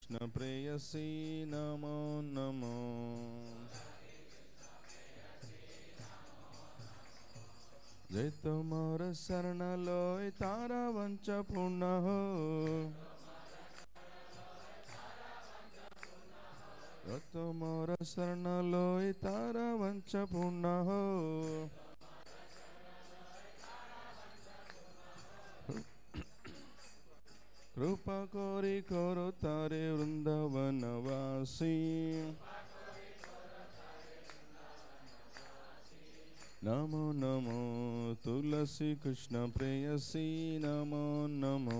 कृष्ण प्रेयसी नमो नमो। जे तुमोर शरण लोय तारा वंच पूर्ण हो। जो तुमोर शरण लोय तारा वंच पूर्ण हो। कृपा कोरी करो तारे वृंदावन वासी। नमो नमो तुलसी कृष्ण प्रेयसी नमो नमो।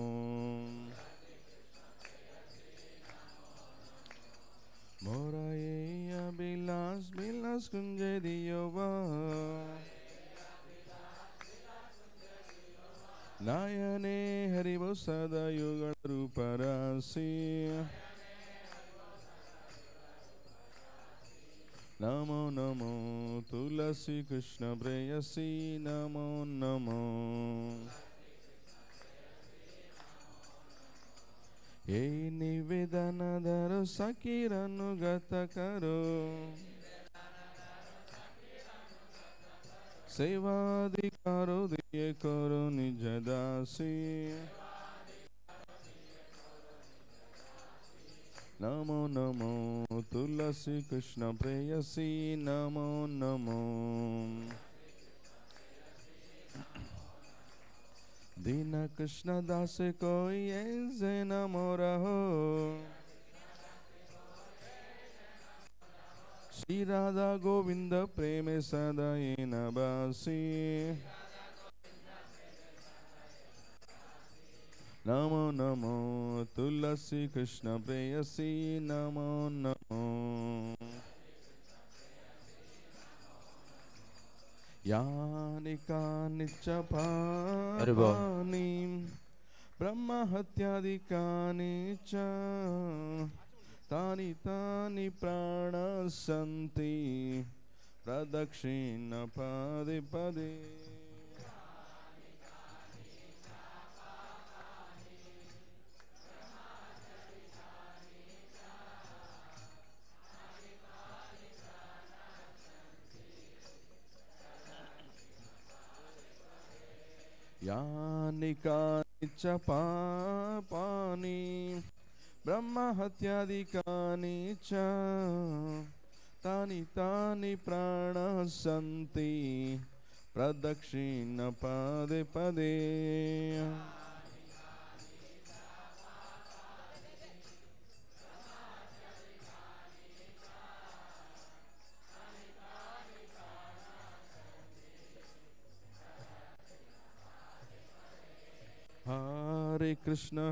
मोरा ये अभिलाष विलास कुंज दियो वा। नायने हरिवो सदा युगल रूप राशि। नमो नमो तुलसी कृष्ण प्रेयसी नमो नमो। ये निवेदन धरो सखीर अनुगत करो। सेवाधिकारो दिए करो निज दासी। नमो नमो तुलसी कृष्ण प्रेयसी नमो नमो। दीन कृष्ण दास कोई ऐसे न मोरा हो। श्री राधा गोविंद प्रेम सदा न बासी। नमो नमो तुलसी कृष्ण प्रेयसी नमो नमो। यानि कानिच पापानि ब्रह्म हत्यादिकानि च तानि तानि प्राणसन्ति प्रदक्षिण पदे पदे। यानि कानिच पापानि ब्रह्म हत्यादिकानि च तानि तानि प्राणसन्ति प्रदक्षिण पदे पदे। हरे कृष्ण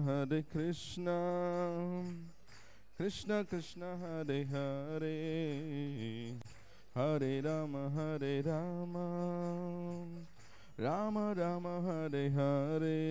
कृष्ण कृष्ण हरे हरे हरे राम राम राम हरे हरे।